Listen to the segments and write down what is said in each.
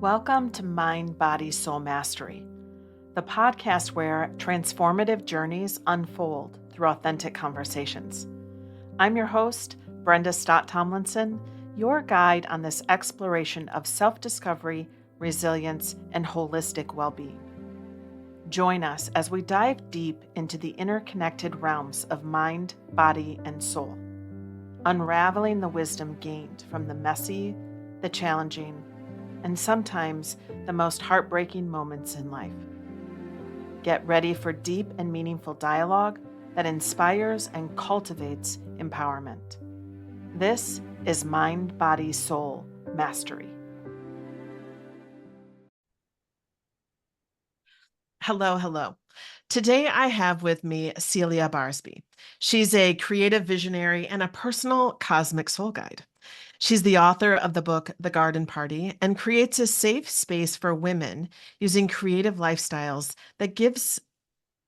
Welcome to Mind, Body, Soul Mastery, the podcast where transformative journeys unfold through authentic conversations. I'm your host, Brenda Stott Tomlinson, your guide on this exploration of self-discovery, resilience, and holistic well-being. Join us as we dive deep into the interconnected realms of mind, body, and soul, unraveling the wisdom gained from the messy, the challenging, and sometimes the most heartbreaking moments in life. Get ready for deep and meaningful dialogue that inspires and cultivates empowerment. This is Mind, Body, Soul Mastery. Hello. Today I have with me Celia Barsby. She's a creative visionary and a personal cosmic soul guide. She's the author of the book, The Garden Party, and creates a safe space for women using creative lifestyles that gives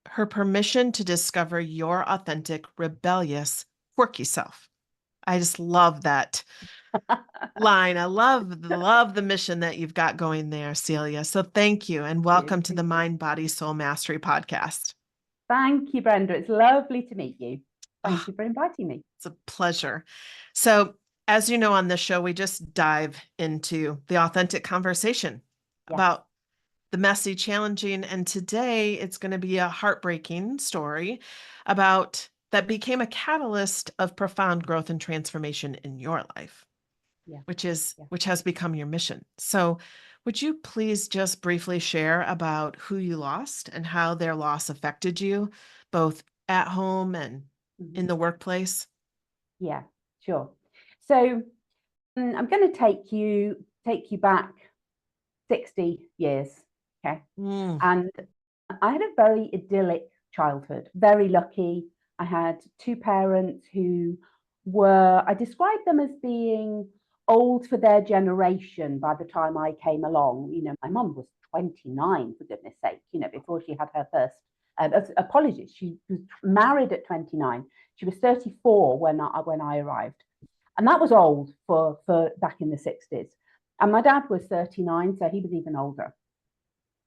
her permission to discover your authentic, rebellious, quirky self. I just love that line. I love the mission that you've got going there, Celia. So thank you and welcome to the Mind, Body, Soul Mastery podcast. Thank you, Brenda. It's lovely to meet you. Thank you for inviting me. It's a pleasure. So, as you know, on this show, we just dive into the authentic conversation about the messy, challenging, and today it's going to be a heartbreaking story about that became a catalyst of profound growth and transformation in your life, which has become your mission. So, would you please just briefly share about who you lost and how their loss affected you, both at home and in the workplace? Yeah, sure. So I'm going to take you back 60 years. Okay. And I had a very idyllic childhood, very lucky. I had two parents who I described them as being old for their generation by the time I came along. You know, my mum was 29, for goodness sake, before she had her first, apologies, she was married at 29. She was 34 when I arrived. And that was old for back in the 60s. And my dad was 39, so he was even older.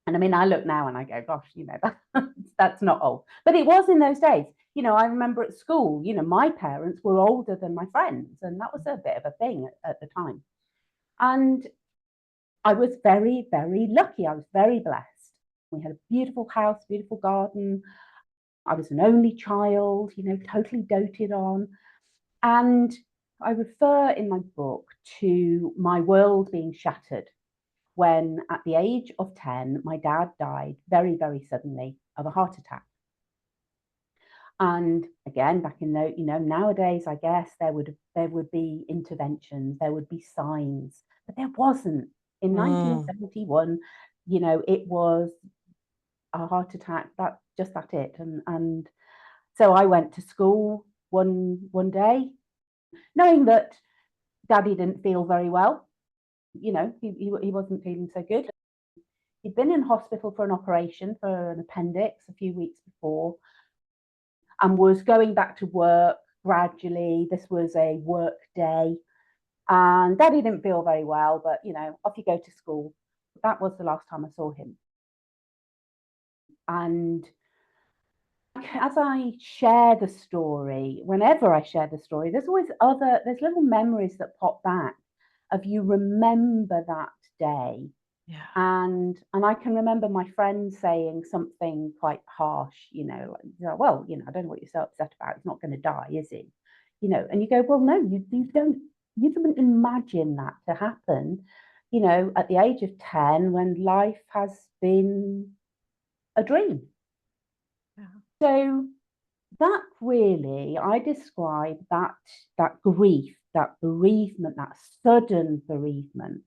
And I mean, I look now and I go, gosh, that's not old. But it was in those days. I remember at school, my parents were older than my friends. And that was a bit of a thing at the time. And I was very, very lucky. I was very blessed. We had a beautiful house, beautiful garden. I was an only child, totally doted on. And I refer in my book to my world being shattered when, at the age of 10, my dad died very, very suddenly of a heart attack. And again, back in the, nowadays, I guess there would be interventions, there would be signs, but there wasn't. In 1971, it was a heart attack. That's it. And so I went to school one day, knowing that Daddy didn't feel very well. He wasn't feeling so good. He'd been in hospital for an operation for an appendix a few weeks before and was going back to work gradually. This was a work day. And Daddy didn't feel very well, but, off you go to school. That was the last time I saw him. And as I share the story, whenever I share the story, there's little memories that pop back of you remember that day. Yeah. And I can remember my friend saying something quite harsh, well, I don't know what you're so upset about. He's not going to die, is he? And you go, well, no, you don't imagine that to happen, at the age of 10 when life has been a dream. Yeah. So that really, I describe that grief, that bereavement, that sudden bereavement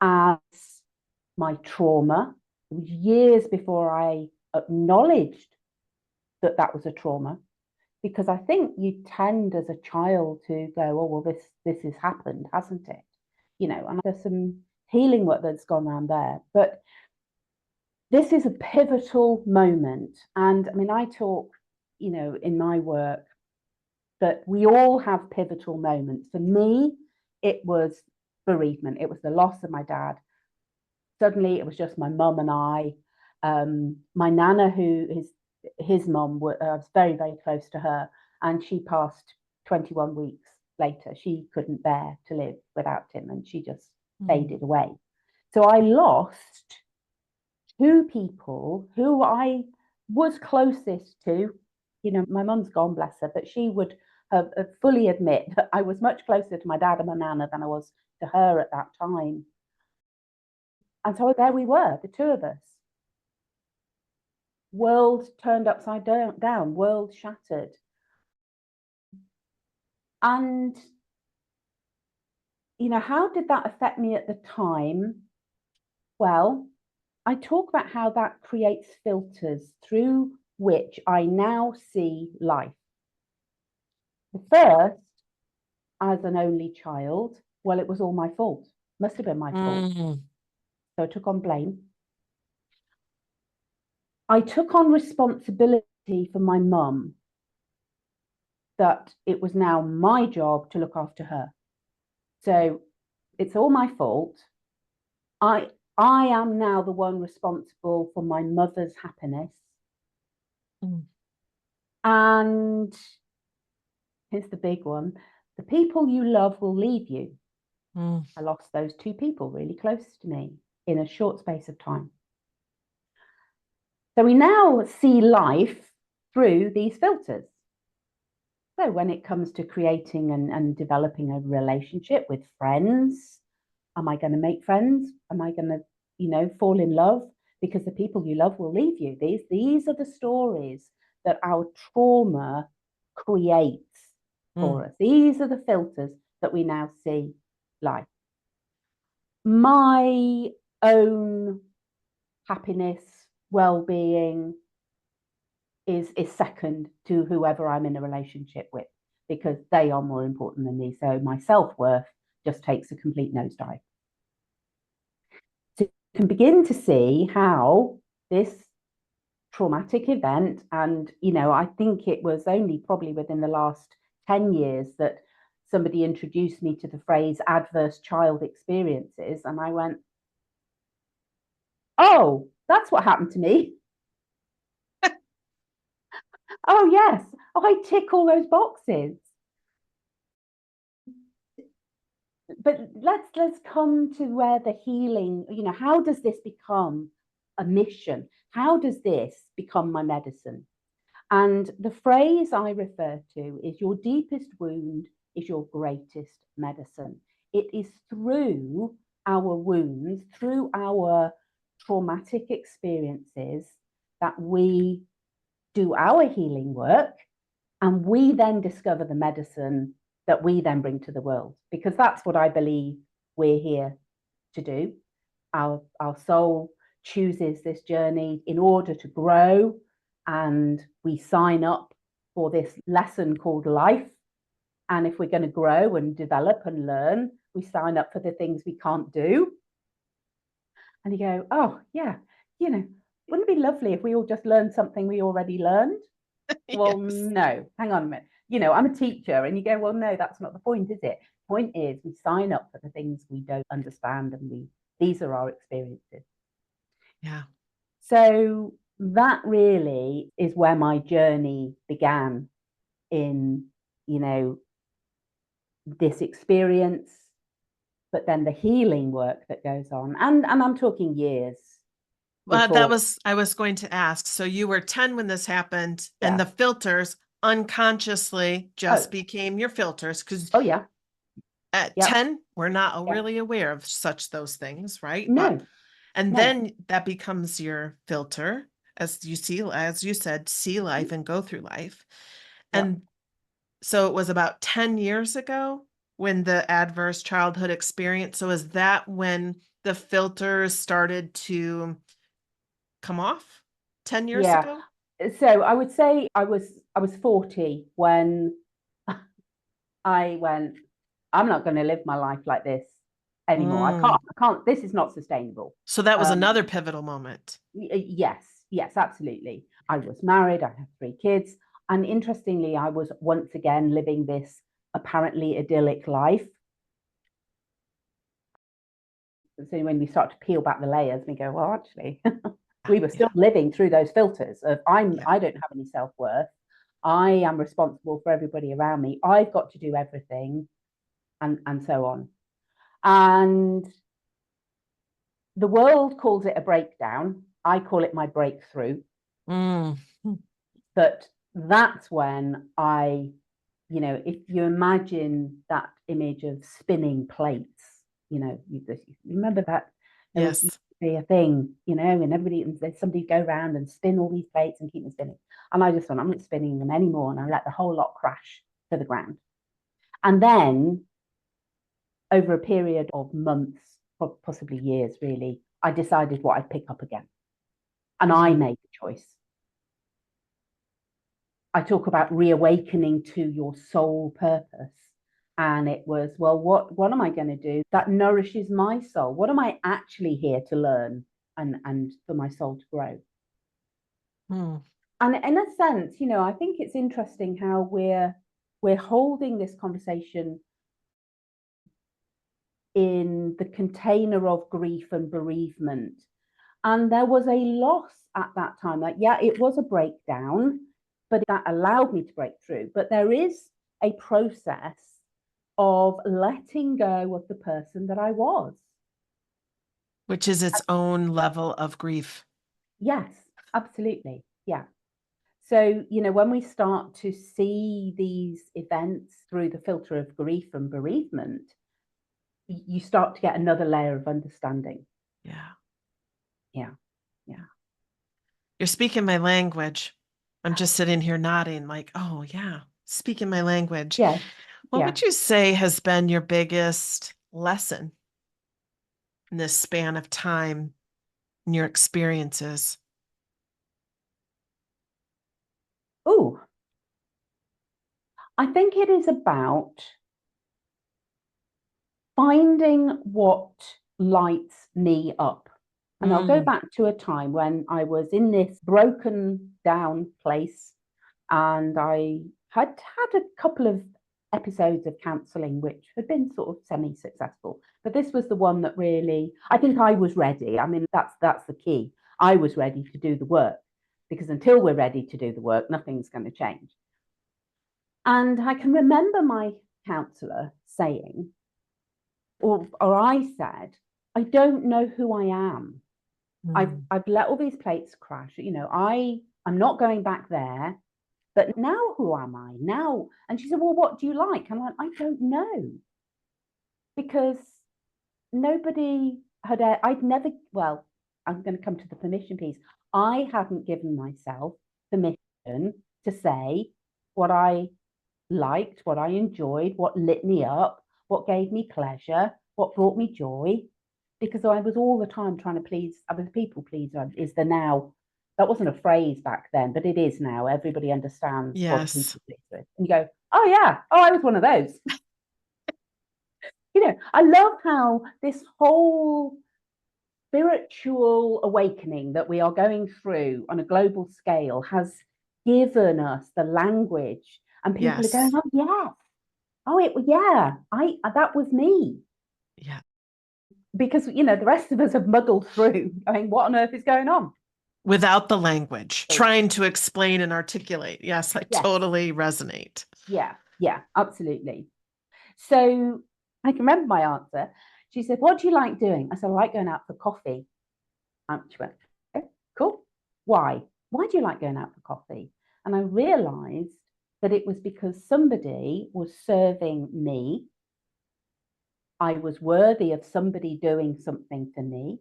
as my trauma. It was years before I acknowledged that was a trauma, because I think you tend as a child to go, oh, well, this has happened, hasn't it? And there's some healing work that's gone on there. But this is a pivotal moment. And I mean, I talk, in my work that we all have pivotal moments. For me, it was bereavement. It was the loss of my dad. suddenly it was just my mum and I. My nana, who is his mum, I was very, very close to her, and she passed 21 weeks later. She couldn't bear to live without him, and she just faded away. So I lost two people who I was closest to. You know, my mum's gone, bless her, but she would have fully admit that I was much closer to my dad and my nana than I was to her at that time. And so there we were, the two of us. World turned upside down, world shattered. And, you know, how did that affect me at the time? Well, I talk about how that creates filters through which I now see life. The first, as an only child, well, it was all my fault. Must have been my fault. So I took on blame. I took on responsibility for my mum, that it was now my job to look after her. So it's all my fault. I am now the one responsible for my mother's happiness. And here's the big one. The people you love will leave you. I lost those two people really close to me in a short space of time. So we now see life through these filters. So when it comes to creating and developing a relationship with friends, am I going to make friends? Am I going to, you know, fall in love? Because the people you love will leave you. These are the stories that our trauma creates for us. These are the filters that we now see life. My own happiness, well-being is second to whoever I'm in a relationship with, because they are more important than me. So my self-worth just takes a complete nosedive. So you can begin to see how this traumatic event, and, you know, I think it was only probably within the last 10 years that somebody introduced me to the phrase adverse child experiences. And I went, oh, that's what happened to me. Oh, yes. Oh, I tick all those boxes. But let's come to where the healing, you know, how does this become a mission? How does this become my medicine? And the phrase I refer to is your deepest wound is your greatest medicine. It is through our wounds, through our traumatic experiences, that we do our healing work, and we then discover the medicine that we then bring to the world, because that's what I believe we're here to do. Our soul chooses this journey in order to grow, and we sign up for this lesson called life. And if we're going to grow and develop and learn, we sign up for the things we can't do. And you go, oh, yeah, you know, wouldn't it be lovely if we all just learned something we already learned? Well, yes. No, hang on a minute. You know, I'm a teacher, and you go, well, no, that's not the point, is it? The point is we sign up for the things we don't understand, and these are our experiences. Yeah. So that really is where my journey began, in, you know, this experience, but then the healing work that goes on. And I'm talking years. Well, I was going to ask. So you were 10 when this happened, Yeah. and the filters unconsciously just became your filters, because at 10, we're not really aware of those things, right? No. Then that becomes your filter, as you said, see life and go through life. And so it was about 10 years ago when the adverse childhood experience. So is that when the filters started to come off 10 years ago? So I would say I was 40 when I went, I'm not going to live my life like this anymore. I can't, this is not sustainable. So that was another pivotal moment. Yes, absolutely. I was married, I had 3 kids. And interestingly, I was once again living this apparently idyllic life. So when we start to peel back the layers, we go, well, actually, we were still living through those filters of I don't have any self-worth. I am responsible for everybody around me. I've got to do everything, and so on. And the world calls it a breakdown. I call it my breakthrough. But that's when if you imagine that image of spinning plates, you remember that? There Yes. used to be a thing, and somebody go around and spin all these plates and keep them spinning. And I just thought, I'm not spinning them anymore. And I let the whole lot crash to the ground. And then over a period of months, possibly years, really, I decided what I'd pick up again. And I made the choice. I talk about reawakening to your soul purpose. And it was, well, what am I going to do that nourishes my soul? What am I actually here to learn and for my soul to grow? And in a sense, I think it's interesting how we're holding this conversation in the container of grief and bereavement. And there was a loss at that time. Like, yeah, it was a breakdown, but that allowed me to break through. But there is a process of letting go of the person that I was. Which is its own level of grief. Yes, absolutely. Yeah. So, when we start to see these events through the filter of grief and bereavement, you start to get another layer of understanding. Yeah. Yeah. Yeah. You're speaking my language. I'm just sitting here nodding like, oh, yeah, speaking my language. Yeah. What would you say has been your biggest lesson in this span of time in your experiences? Oh, I think it is about finding what lights me up. And I'll go back to a time when I was in this broken down place, and I had a couple of episodes of counselling which had been sort of semi-successful. But this was the one that really, I think I was ready. I mean, that's the key. I was ready to do the work, because until we're ready to do the work, nothing's going to change. And I can remember my counsellor saying, or I said, I don't know who I am. I've let all these plates crash. I'm not going back there. But now who am I now? And she said, well, what do you like? I'm like, I don't know. Because nobody had, I'm going to come to the permission piece. I hadn't given myself permission to say what I liked, what I enjoyed, what lit me up, what gave me pleasure, what brought me joy, because I was all the time trying to please. I was a people pleaser. Is the now. That wasn't a phrase back then, but it is now. Everybody understands what a people pleaser is. And you go, oh yeah, oh, I was one of those. I love how this whole spiritual awakening that we are going through on a global scale has given us the language, and people are going, oh yes, that was me. Yeah. Because the rest of us have muddled through going, what on earth is going on? Without the language, trying to explain and articulate. Yes, I totally resonate. Yeah, absolutely. So I can remember my answer. She said, what do you like doing? I said, I like going out for coffee. She went, okay, cool. Why? Why do you like going out for coffee? And I realized that it was because somebody was serving me. I was worthy of somebody doing something for me.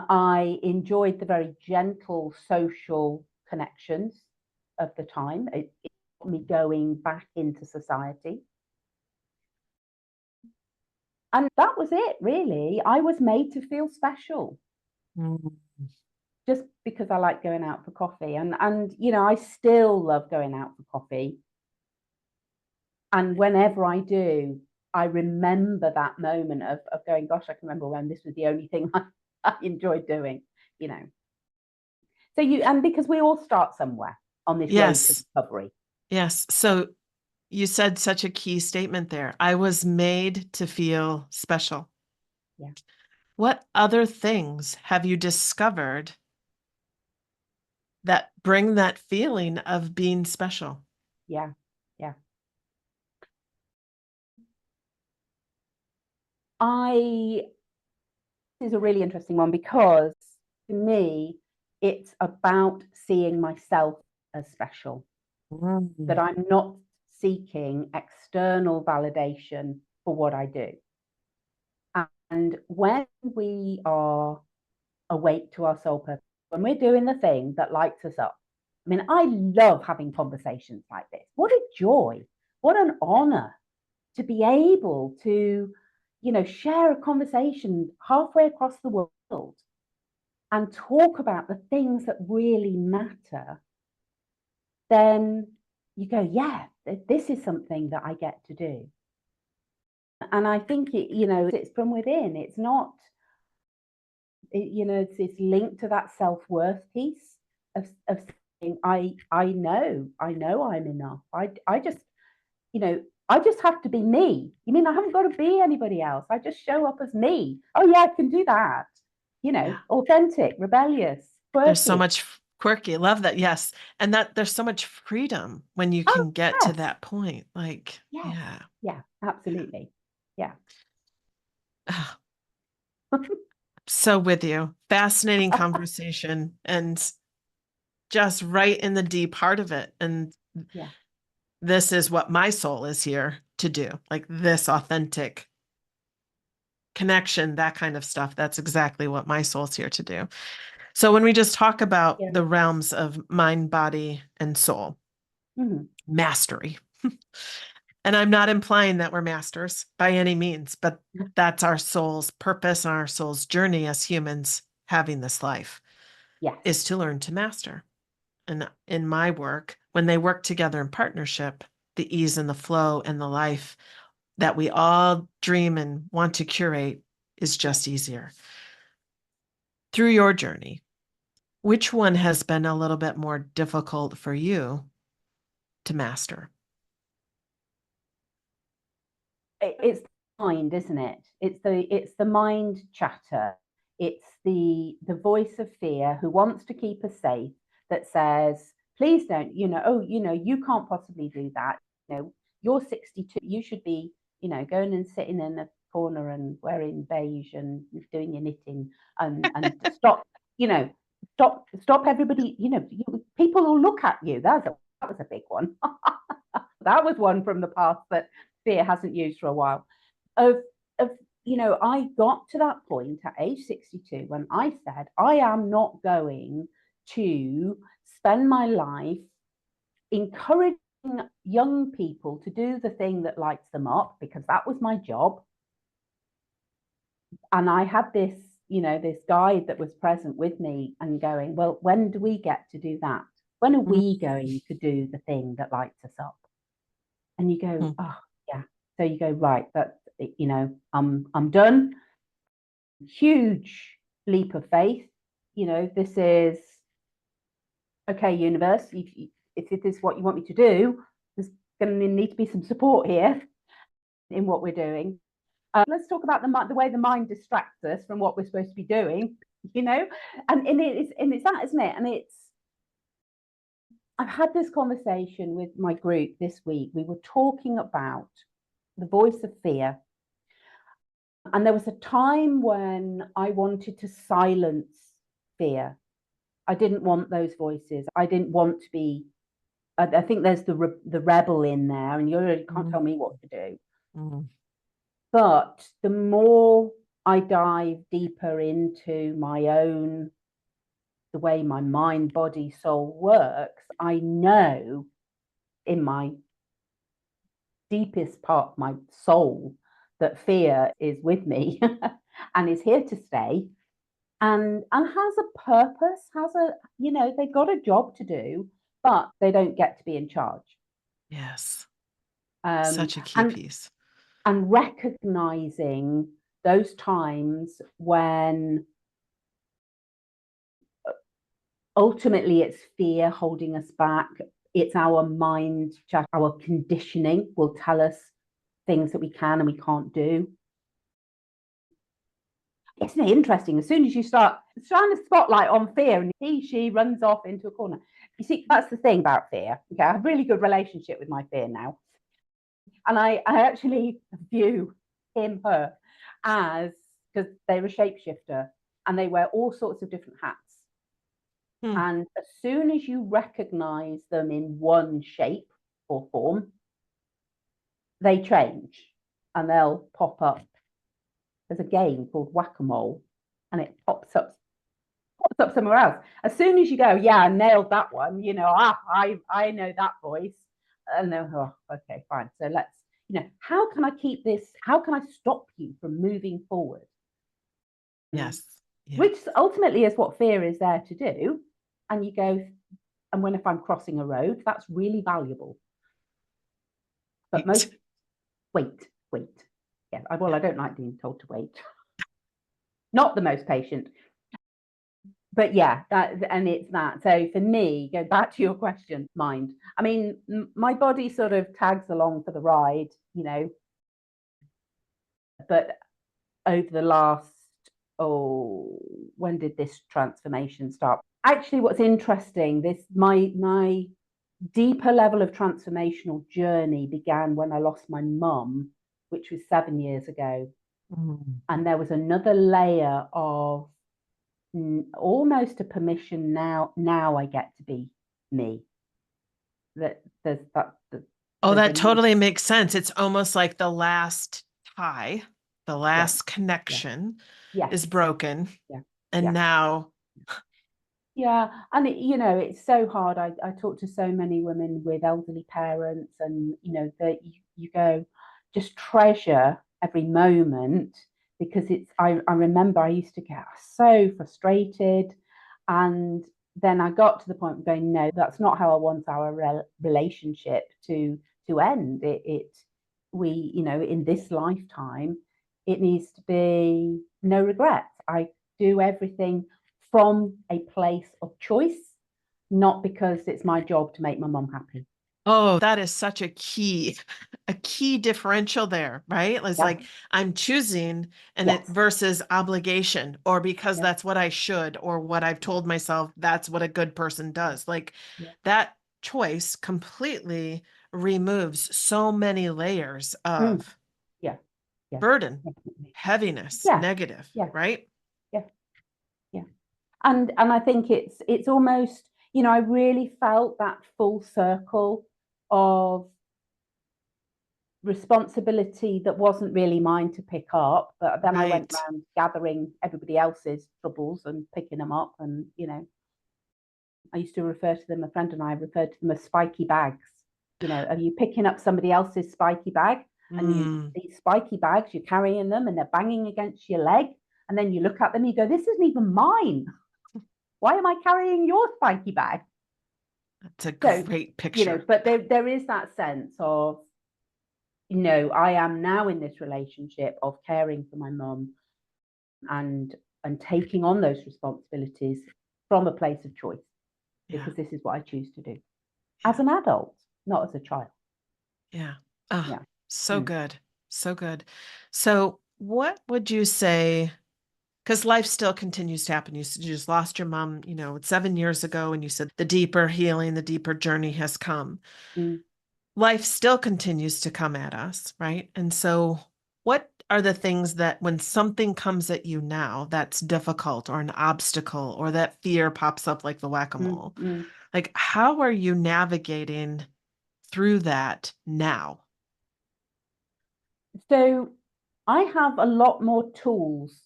I enjoyed the very gentle social connections of the time. It got me going back into society. And that was it, really. I was made to feel special. Just because I like going out for coffee. And I still love going out for coffee. And whenever I do, I remember that moment of going, gosh, I can remember when this was the only thing I enjoyed doing, So and because we all start somewhere on this road to recovery. Yes. So you said such a key statement there. I was made to feel special. What other things have you discovered that bring that feeling of being special? Yeah. Yeah. This is a really interesting one because to me, it's about seeing myself as special, that I'm not seeking external validation for what I do. And when we are awake to our soul purpose, when we're doing the thing that lights us up, I mean, I love having conversations like this. What a joy, what an honor to be able to, share a conversation halfway across the world and talk about the things that really matter. Then you go, yeah, this is something that I get to do. And I think it's from within. It's not, it's linked to that self-worth piece of saying, I know I'm enough. I just, I just have to be me. You mean I haven't got to be anybody else? I just show up as me. Oh yeah, I can do that. Authentic, rebellious, quirky. There's so much quirky. Love that. Yes. And that there's so much freedom when you can get to that point. Like, yeah, absolutely. Yeah. So with you. Fascinating conversation and just right in the deep heart of it. And this is what my soul is here to do. Like this authentic connection, that kind of stuff. That's exactly what my soul's here to do. So when we just talk about the realms of mind, body, and soul, mastery. And I'm not implying that we're masters by any means, but that's our soul's purpose and our soul's journey as humans having this life is to learn to master. And in my work, when they work together in partnership, the ease and the flow and the life that we all dream and want to curate is just easier. Through your journey, which one has been a little bit more difficult for you to master? It's the mind, isn't it? It's the mind chatter. It's the voice of fear who wants to keep us safe, that says, please don't, you can't possibly do that. You're 62, you should be, going and sitting in a corner and wearing beige and doing your knitting and stop, stop everybody, people will look at you. That was a big one. That was one from the past that fear hasn't used for a while. I got to that point at age 62 when I said, I am not going to spend my life encouraging young people to do the thing that lights them up, because that was my job. And I had this, this guide that was present with me and going, well, when do we get to do that? When are we going to do the thing that lights us up? And you go, oh, yeah. So you go, right, that's, I'm done. Huge leap of faith. This is, okay, universe, if it is what you want me to do, there's going to need to be some support here in what we're doing. Let's talk about the way the mind distracts us from what we're supposed to be doing, and it's that, isn't it? And I've had this conversation with my group this week. We were talking about the voice of fear. And there was a time when I wanted to silence fear. I didn't want those voices. I didn't want to be, I think there's the rebel in there, and you can't tell me what to do. But the more I dive deeper into my own, the way my mind, body, soul works, I know in my deepest part of my soul that fear is with me and is here to stay, and has a purpose, they've got a job to do, but they don't get to be in charge. Yes. Such a key piece. And recognizing those times when ultimately it's fear holding us back. It's our mind, our conditioning will tell us things that we can and we can't do. Isn't it interesting? As soon as you start shining a spotlight on fear and she runs off into a corner. You see, that's the thing about fear. Okay, I have a really good relationship with my fear now. And I actually view her as, because they're a shapeshifter and they wear all sorts of different hats. And as soon as you recognize them in one shape or form, they change and they'll pop up. There's a game called whack-a-mole and it pops up somewhere else. As soon as you go, yeah, I nailed that one, you know, I know that voice. And then, oh, okay, fine. So let's, you know, how can I keep this? How can I stop you from moving forward? Yes. Yeah. Which ultimately is what fear is there to do. And you go, and if I'm crossing a road, that's really valuable. But wait. Yeah, well, I don't like being told to wait. Not the most patient. But yeah, it's that. So for me, go back to your question, mind. I mean, my body sort of tags along for the ride, you know. But over the last, when did this transformation start? Actually, what's interesting, my deeper level of transformational journey began when I lost my mum, which was 7 years ago. And there was another layer of almost a permission. Now I get to be me. That totally makes sense. It's almost like the last tie, the last connection is broken. And now. Yeah. And it's so hard. I talk to so many women with elderly parents, and that you go, just treasure every moment, because I remember I used to get so frustrated, and then I got to the point of going, no, that's not how I want our relationship to end. In this lifetime, it needs to be no regrets. I do everything from a place of choice, not because it's my job to make my mum happy. Oh, that is such a key differential there, right? It's like I'm choosing it versus obligation, or because that's what I should, or what I've told myself that's what a good person does. Like that choice completely removes so many layers of burden, heaviness, negative, right? And I think it's almost, I really felt that full circle of responsibility that wasn't really mine to pick up, but then I went around gathering everybody else's troubles and picking them up. And I used to refer to them, a friend and I referred to them as spiky bags. Are you picking up somebody else's spiky bag? And these spiky bags, you're carrying them and they're banging against your leg, and then you look at them and you go, this isn't even mine. Why am I carrying your spiky bag? That's a great picture. But there is that sense of, I am now in this relationship of caring for my mum and taking on those responsibilities from a place of choice, because this is what I choose to do as an adult, not as a child. Yeah. Oh, so good. So good. So what would you say, because life still continues to happen. You said you just lost your mom, 7 years ago, and you said the deeper healing, the deeper journey has come. Life still continues to come at us, right? And so what are the things that when something comes at you now that's difficult, or an obstacle, or that fear pops up like the whack-a-mole, like how are you navigating through that now? So I have a lot more tools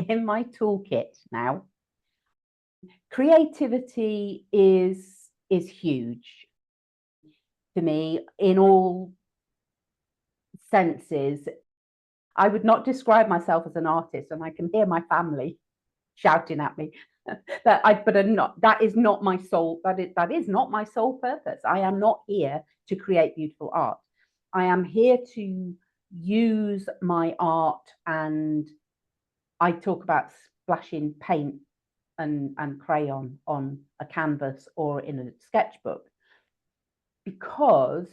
in my toolkit now. Creativity is huge for me in all senses. I would not describe myself as an artist, and I can hear my family shouting at me that is not my sole, that is not my sole purpose. I am not here to create beautiful art. I am here to use my art, and I talk about splashing paint and crayon on a canvas or in a sketchbook, because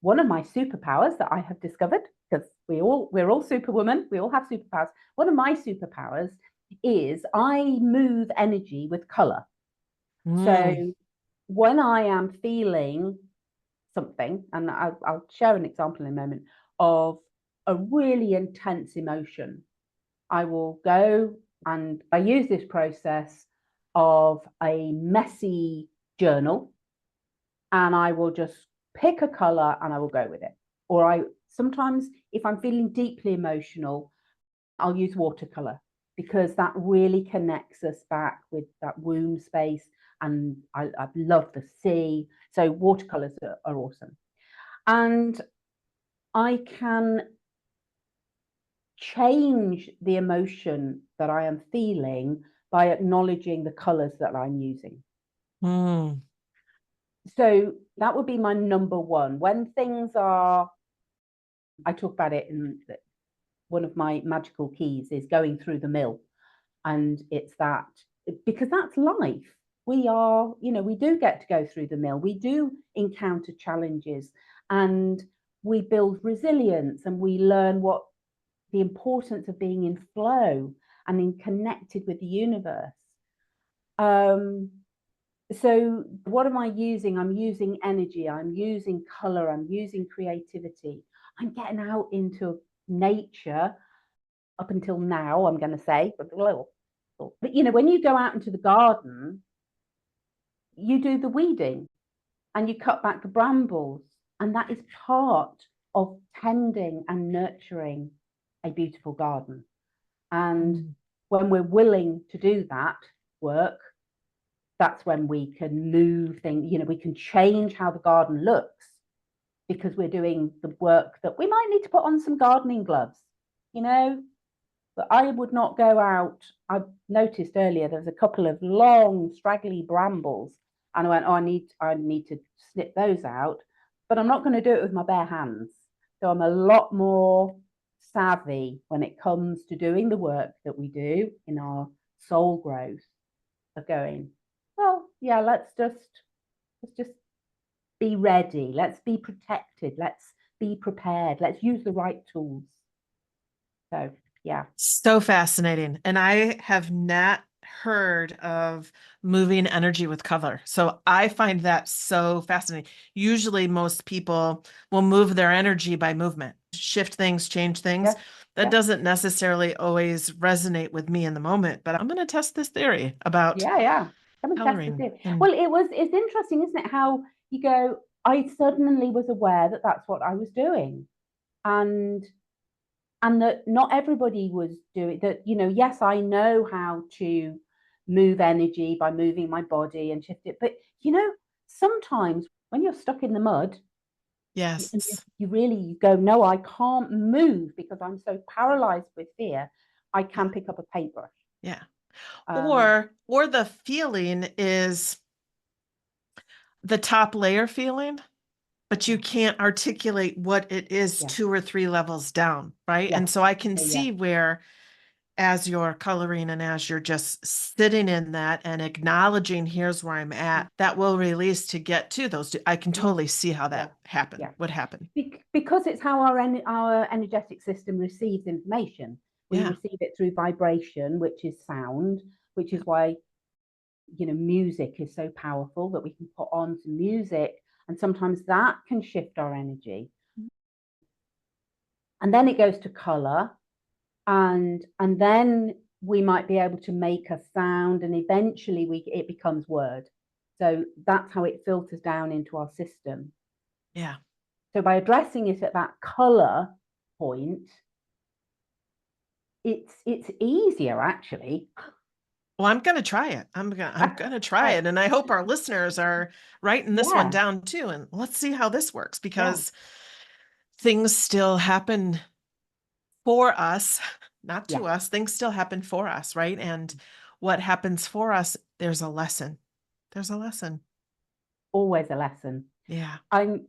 one of my superpowers that I have discovered because we're all superwomen, we all have superpowers. One of my superpowers is I move energy with color. So when I am feeling something, and I'll share an example in a moment of a really intense emotion, I will go and I use this process of a messy journal, and I will just pick a color and I will go with it. Or I sometimes, if I'm feeling deeply emotional, I'll use watercolor, because that really connects us back with that womb space. And I love the sea. So watercolors are awesome. And I can change the emotion that I am feeling by acknowledging the colors that I'm using. So that would be my number one. When things are, I talk about it in one of my magical keys is going through the mill. And it's that, because that's life. We are, we do get to go through the mill. We do encounter challenges, and we build resilience, and we learn what the importance of being in flow and in connected with the universe. So what am I using? I'm using energy, I'm using color, I'm using creativity. I'm getting out into nature up until now, I'm going to say. But when you go out into the garden, you do the weeding and you cut back the brambles. And that is part of tending and nurturing a beautiful garden. And when we're willing to do that work, that's when we can move things, we can change how the garden looks, because we're doing the work that we might need to put on some gardening gloves, but I would not go out. I noticed earlier there's a couple of long, straggly brambles, and I went, oh, I need to snip those out, but I'm not going to do it with my bare hands. So I'm a lot more savvy when it comes to doing the work that we do in our soul growth, of going, well, yeah, let's just be ready. Let's be protected. Let's be prepared. Let's use the right tools. So, yeah. So fascinating. And I have not heard of moving energy with color. So I find that so fascinating. Usually most people will move their energy by movement, shift things, change things. Yeah. That doesn't necessarily always resonate with me in the moment, but I'm going to test this theory about Come and coloring. Test the theory. Well, it's interesting, isn't it? How you go, I suddenly was aware that that's what I was doing. And that not everybody was doing that. Yes, I know how to move energy by moving my body and shift it. But, sometimes when you're stuck in the mud, yes, you go, no, I can't move because I'm so paralyzed with fear. I can pick up a paintbrush. Yeah. Or the feeling is the top layer feeling, but you can't articulate what it is 2 or 3 levels down, right? And so I can see where, as you're coloring and as you're just sitting in that and acknowledging, here's where I'm at, that will release to get to those. I can totally see how that happened. What happened? Because it's how our energetic system receives information. We receive it through vibration, which is sound, which is why, music is so powerful, that we can put on some music, and sometimes that can shift our energy. And then it goes to color, and then we might be able to make a sound, and eventually it becomes word. So that's how it filters down into our system. Yeah. So by addressing it at that color point, it's easier, actually. Well, I'm going to try it. I'm going to try it. And I hope our listeners are writing this one down too. And let's see how this works, because things still happen for us, not to us. Things still happen for us, right? And what happens for us, there's a lesson. There's a lesson. Always a lesson. Yeah. I'll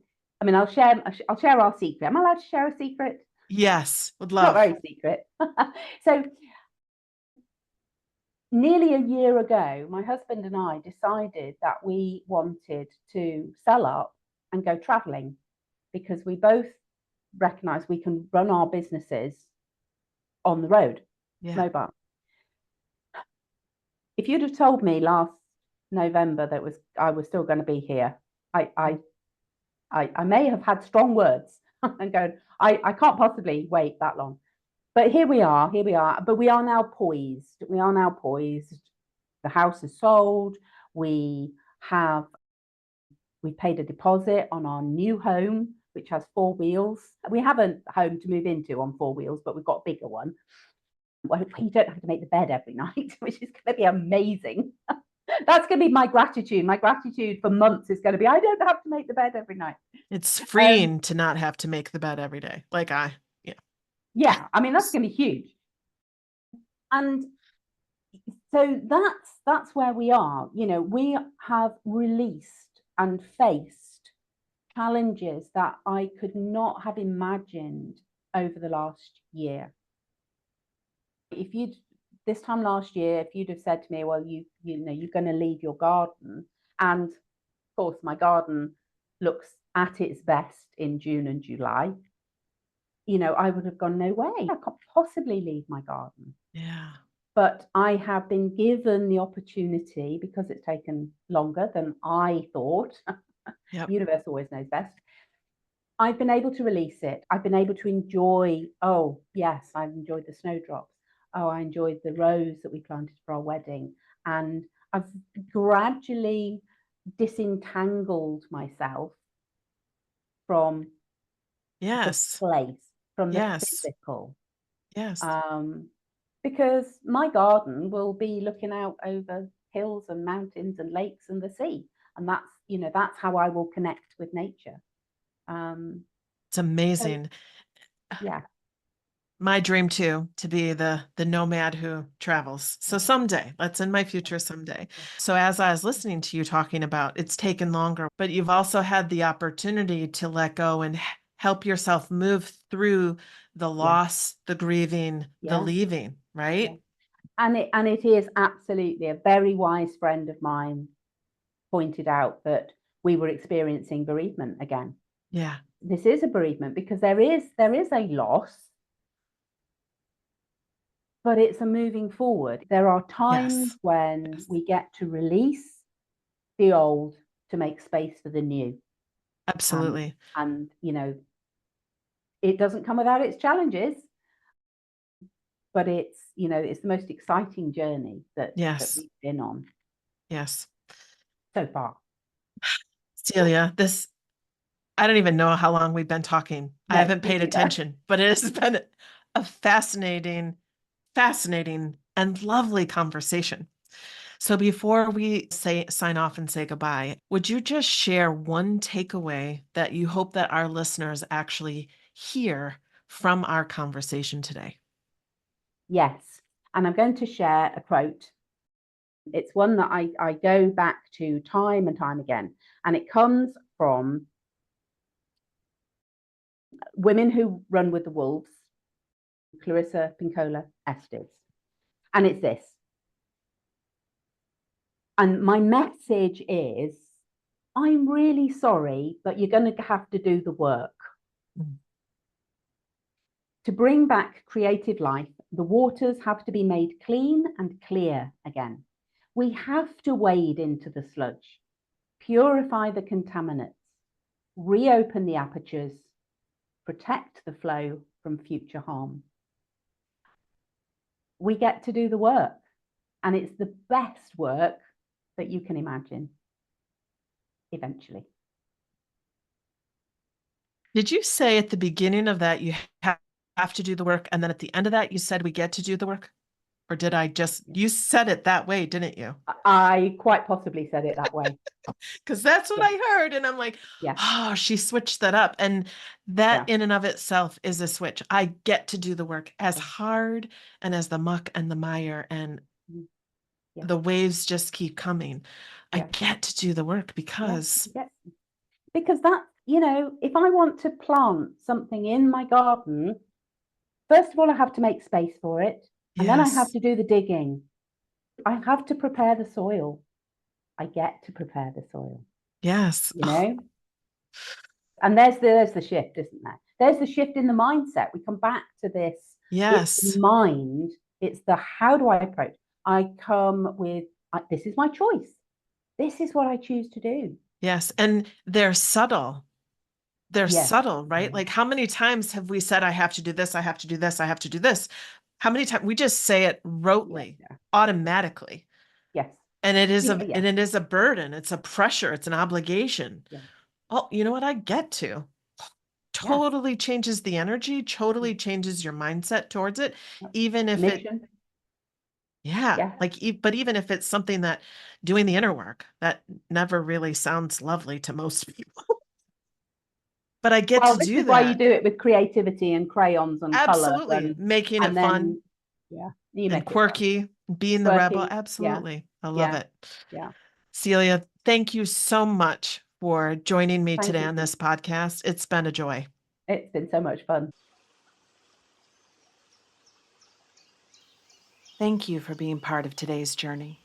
share our secret. Am I allowed to share a secret? Yes, would love. Not very secret. So nearly a year ago, my husband and I decided that we wanted to sell up and go traveling, because we both recognize we can run our businesses on the road, mobile. If you'd have told me last November that I was still going to be here, I may have had strong words and going, I can't possibly wait that long. But here we are. But we are now poised. The house is sold. We paid a deposit on our new home, which has 4 wheels. We have a home to move into on 4 wheels, but we've got a bigger one. Well, you don't have to make the bed every night, which is going to be amazing. That's going to be my gratitude. My gratitude for months is going to be, I don't have to make the bed every night. It's freeing to not have to make the bed every day. Yeah, I mean, that's going to be huge. And so that's where we are. We have released and faced challenges that I could not have imagined over the last year. This time last year, if you'd have said to me, well, you're going to leave your garden, and of course my garden looks at its best in June and July, I would have gone, no way, I can't possibly leave my garden. Yeah. But I have been given the opportunity, because it's taken longer than I thought. Yep. The universe always knows best. I've been able to release it. I've been able to enjoy, oh yes, I've enjoyed the snowdrops. Oh, I enjoyed the rose that we planted for our wedding. And I've gradually disentangled myself from the place, from the physical. Yes. Because my garden will be looking out over hills and mountains and lakes and the sea. And that's how I will connect with nature. It's amazing. So, yeah. My dream too, to be the nomad who travels. So someday, that's in my future someday. So as I was listening to you talking about, it's taken longer, but you've also had the opportunity to let go and help yourself move through the loss, the grieving, the leaving, right? Yeah. And it is absolutely, a very wise friend of mine pointed out that we were experiencing bereavement again. Yeah. This is a bereavement because there is a loss, but it's a moving forward. There are times when we get to release the old to make space for the new. Absolutely. And it doesn't come without its challenges, but it's the most exciting journey that we've been on. Yes. So far. Celia, I don't even know how long we've been talking. No, I haven't paid attention, but it has been a fascinating and lovely conversation. So before we sign off and say goodbye, would you just share one takeaway that you hope that our listeners actually hear from our conversation today? Yes. And I'm going to share a quote. It's one that I go back to time and time again. And it comes from Women Who Run with the Wolves, Clarissa Pinkola Estes. And it's this. And my message is, I'm really sorry, but you're going to have to do the work. To bring back creative life, the waters have to be made clean and clear again. We have to wade into the sludge, purify the contaminants, reopen the apertures, protect the flow from future harm. We get to do the work, and it's the best work that you can imagine, eventually. Did you say at the beginning of that you have to do the work, and then at the end of that you said we get to do the work? Or did I you said it that way, didn't you? I quite possibly said it that way. Because that's what I heard. And I'm like, oh, she switched that up. And that in and of itself is a switch. I get to do the work as hard and as the muck and the mire and the waves just keep coming. I get to do the work because that, if I want to plant something in my garden, first of all, I have to make space for it. And then I have to do the digging. I have to prepare the soil. I get to prepare the soil. Yes. And there's the shift, isn't there? there's the shift in the mindset. We come back to this. Yes. It's mind. It's the how do I approach? I come with this is my choice. This is what I choose to do. Yes. And they're subtle. They're subtle, right? Mm-hmm. Like how many times have we said, I have to do this, I have to do this, I have to do this? How many times we just say it rotely, automatically. Yes. And it is a burden. It's a pressure. It's an obligation. Yeah. Oh, you know what? I get to. Totally changes the energy, totally changes your mindset towards it, even if Mission. but even if it's something that doing the inner work, that never really sounds lovely to most people. But I get to do that. This is why you do it with creativity and crayons and Absolutely. color. Making it fun. You make and quirky, being the rebel. Absolutely. I love it. Yeah. Celia, thank you so much for joining me today you. on this podcast. It's been a joy. It's been so much fun. Thank you for being part of today's journey.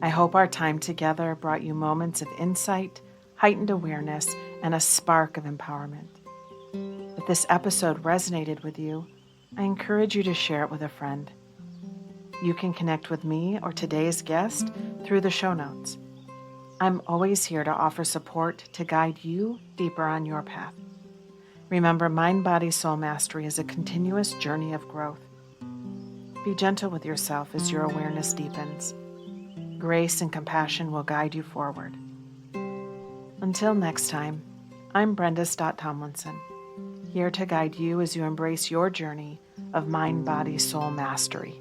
I hope our time together brought you moments of insight, heightened awareness, and a spark of empowerment. If this episode resonated with you, I encourage you to share it with a friend. You can connect with me or today's guest through the show notes. I'm always here to offer support to guide you deeper on your path. Remember, mind, body, soul mastery is a continuous journey of growth. Be gentle with yourself as your awareness deepens. Grace and compassion will guide you forward. Until next time, I'm Brenda Stott-Tomlinson, here to guide you as you embrace your journey of mind, body, soul mastery.